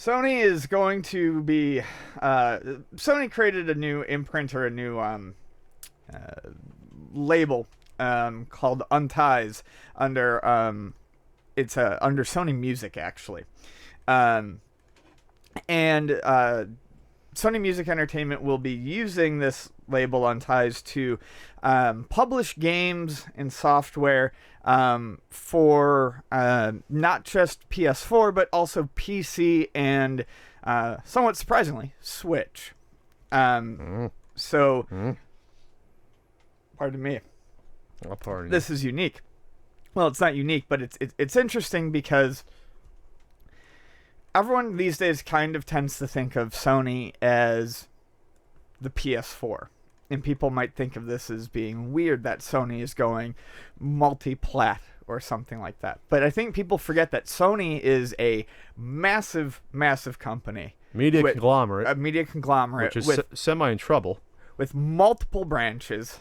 Sony is going to be. Sony created a new imprint or a new label called Unties under it's under Sony Music actually, and Sony Music Entertainment will be using this label Unties to publish games and software for not just PS4 but also PC and somewhat surprisingly Switch. So, pardon me. I'll pardon you. This is unique. Well, it's not unique, but it's interesting because everyone these days kind of tends to think of Sony as the PS4. And people might think of this as being weird that Sony is going multi-plat or something like that. But I think people forget that Sony is a massive, massive company. Media conglomerate. A media conglomerate. Which is semi in trouble. With multiple branches.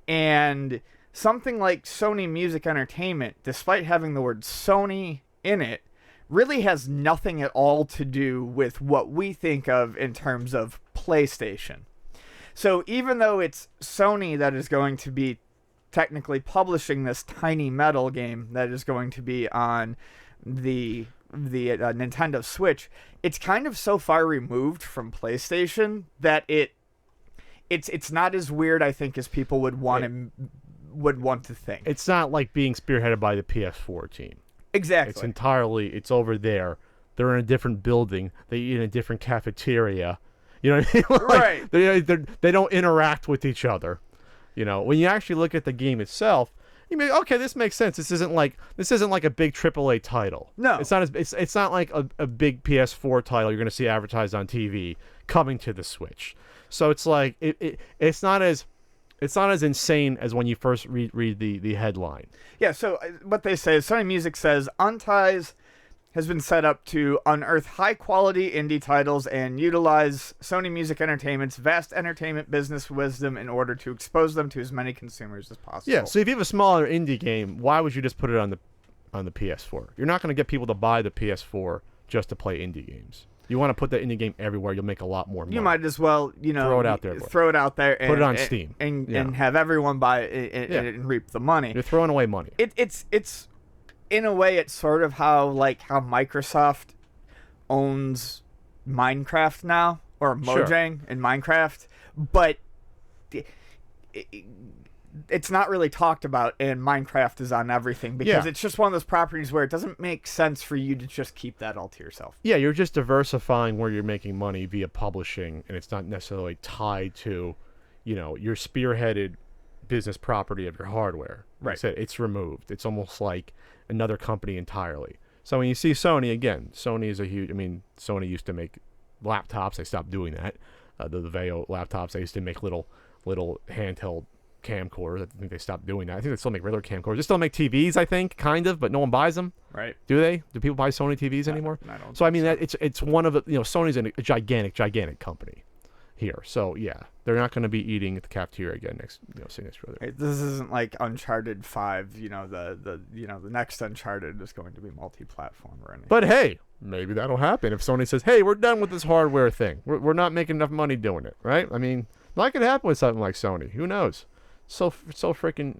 And something like Sony Music Entertainment, despite having the word Sony in it, really has nothing at all to do with what we think of in terms of PlayStation. So even though it's Sony that is going to be technically publishing this tiny metal game that is going to be on the Nintendo Switch, it's kind of so far removed from PlayStation that it's not as weird, I think, as people would want to think. It's not like being spearheaded by the PS4 team. Exactly. It's over there. They're in a different building. They eat in a different cafeteria. You know what I mean? Right. They don't interact with each other. You know, when you actually look at the game itself, you mean, okay, this makes sense. This isn't like a big AAA title. No. It's not like a big PS4 title you're going to see advertised on TV coming to the Switch. So it's like it's not as insane as when you first read the headline. Yeah, so what they say is Sony Music says Unties has been set up to unearth high-quality indie titles and utilize Sony Music Entertainment's vast entertainment business wisdom in order to expose them to as many consumers as possible. Yeah, so if you have a smaller indie game, why would you just put it on the PS4? You're not going to get people to buy the PS4 just to play indie games. You want to put that indie game everywhere, you'll make a lot more money. You might as well, throw it out there. And, put it on Steam. And have everyone buy it and reap the money. You're throwing away money. It's in a way, it's sort of how Microsoft owns Minecraft now, or Mojang in Minecraft, but it's not really talked about, and Minecraft is on everything because it's just one of those properties where it doesn't make sense for you to just keep that all to yourself. Yeah, you're just diversifying where you're making money via publishing, and it's not necessarily tied to, your spearheaded business property of your hardware. Like I said, it's removed. It's almost like another company entirely. So when you see Sony, again, Sony is Sony used to make laptops. They stopped doing that. The Veo laptops, they used to make little handheld camcorders. I think they stopped doing that. I think they still make regular camcorders. They still make TVs, I think, kind of, but no one buys them. Right. Do they? Do people buy Sony TVs anymore? I don't so I mean, it's one of the, Sony's a gigantic company here. So yeah, they're not going to be eating at the cafeteria again next semester. This isn't like Uncharted 5. The next Uncharted is going to be multi-platform or anything. But hey, maybe that'll happen if Sony says, "Hey, we're done with this hardware thing. We're not making enough money doing it." Right? I mean, that could happen with something like Sony. Who knows? So freaking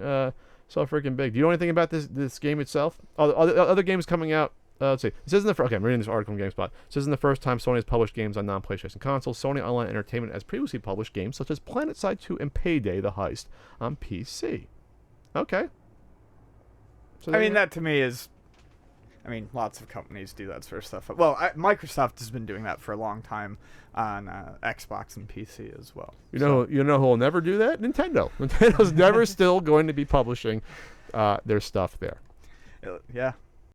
big. Do you know anything about this game itself? Other games coming out. Let's see. This isn't the I'm reading this article from GameSpot. This isn't the first time Sony has published games on non-PlayStation consoles. Sony Online Entertainment has previously published games such as PlanetSide 2 and Payday: The Heist on PC. Okay. So that to me is... lots of companies do that sort of stuff. Well, Microsoft has been doing that for a long time on Xbox and PC as well. You know who will never do that? Nintendo. Nintendo's never still going to be publishing their stuff there. Yeah.